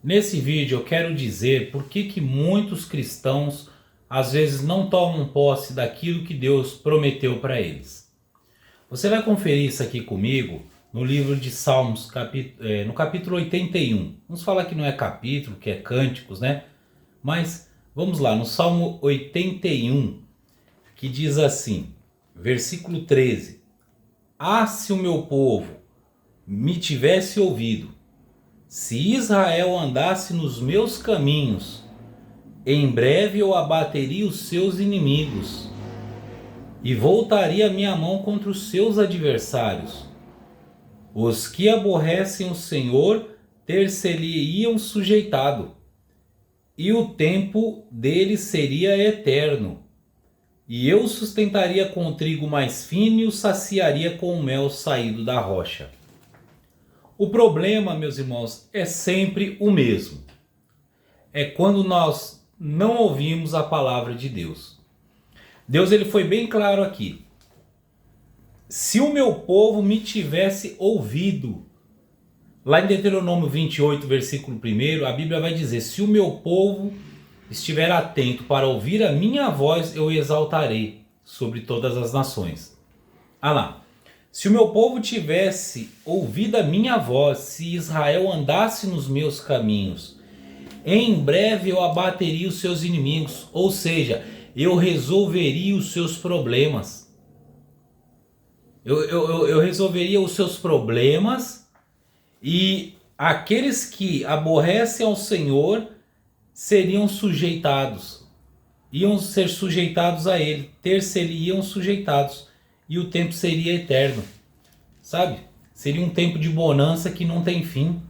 Nesse vídeo eu quero dizer por que muitos cristãos às vezes não tomam posse daquilo que Deus prometeu para eles. Você vai conferir isso aqui comigo no livro de Salmos, no capítulo 81. Vamos falar que não é capítulo, que é cânticos, né? Mas vamos lá, no Salmo 81, que diz assim, versículo 13: Ah, se o meu povo me tivesse ouvido, se Israel andasse nos meus caminhos, em breve eu abateria os seus inimigos e voltaria minha mão contra os seus adversários. Os que aborrecem o Senhor ter-se-lhe-iam sujeitado, e o tempo deles seria eterno. E eu sustentaria com o trigo mais fino e o saciaria com o mel saído da rocha. O problema, meus irmãos, é sempre o mesmo. É quando nós não ouvimos a palavra de Deus. Deus ele foi bem claro aqui. Se o meu povo me tivesse ouvido, lá em Deuteronômio 28, versículo 1, a Bíblia vai dizer: se o meu povo estiver atento para ouvir a minha voz, eu exaltarei sobre todas as nações. Ah lá. Se o meu povo tivesse ouvido a minha voz, se Israel andasse nos meus caminhos, em breve eu abateria os seus inimigos, ou seja, eu resolveria os seus problemas. Eu resolveria os seus problemas, e aqueles que aborrecem ao Senhor seriam sujeitados, iam ser sujeitados a Ele, ter-se-iam sujeitados, e o tempo seria eterno, sabe? Seria um tempo de bonança que não tem fim.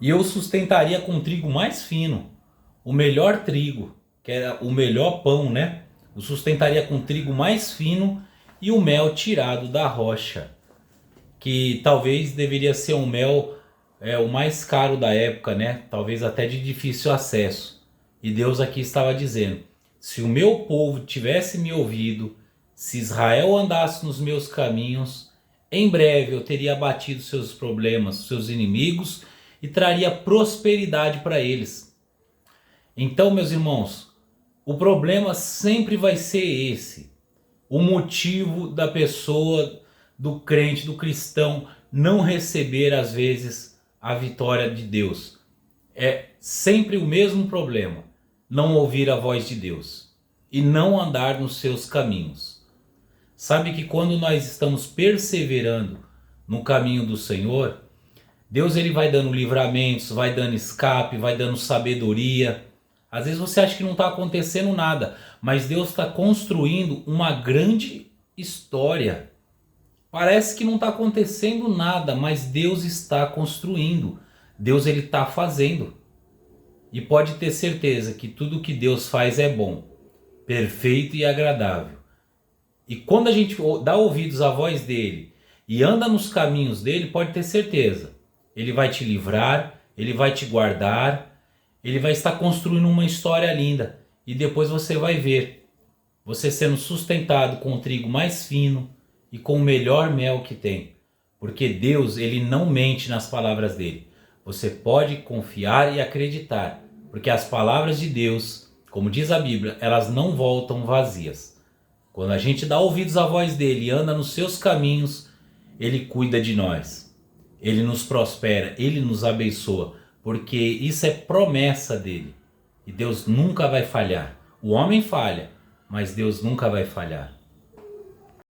E eu sustentaria com trigo mais fino, o melhor trigo, que era o melhor pão, né? Eu sustentaria com trigo mais fino e o mel tirado da rocha, que talvez deveria ser um mel o mais caro da época, né? Talvez até de difícil acesso. E Deus aqui estava dizendo: se o meu povo tivesse me ouvido, se Israel andasse nos meus caminhos, em breve eu teria abatido seus problemas, seus inimigos, e traria prosperidade para eles. Então, meus irmãos, o problema sempre vai ser esse. O motivo da pessoa, do crente, do cristão, não receber às vezes a vitória de Deus. É sempre o mesmo problema: não ouvir a voz de Deus e não andar nos seus caminhos. Sabe que quando nós estamos perseverando no caminho do Senhor, Deus ele vai dando livramentos, vai dando escape, vai dando sabedoria. Às vezes você acha que não está acontecendo nada, mas Deus está construindo uma grande história. Parece que não está acontecendo nada, mas Deus está construindo. Deus ele está fazendo. E pode ter certeza que tudo que Deus faz é bom, perfeito e agradável. E quando a gente dá ouvidos à voz dele e anda nos caminhos dele, pode ter certeza, ele vai te livrar, ele vai te guardar, ele vai estar construindo uma história linda. E depois você vai ver você sendo sustentado com o trigo mais fino e com o melhor mel que tem. Porque Deus, ele não mente nas palavras dele. Você pode confiar e acreditar, porque as palavras de Deus, como diz a Bíblia, elas não voltam vazias. Quando a gente dá ouvidos à voz dele e anda nos seus caminhos, ele cuida de nós. Ele nos prospera, ele nos abençoa, porque isso é promessa dele. E Deus nunca vai falhar. O homem falha, mas Deus nunca vai falhar.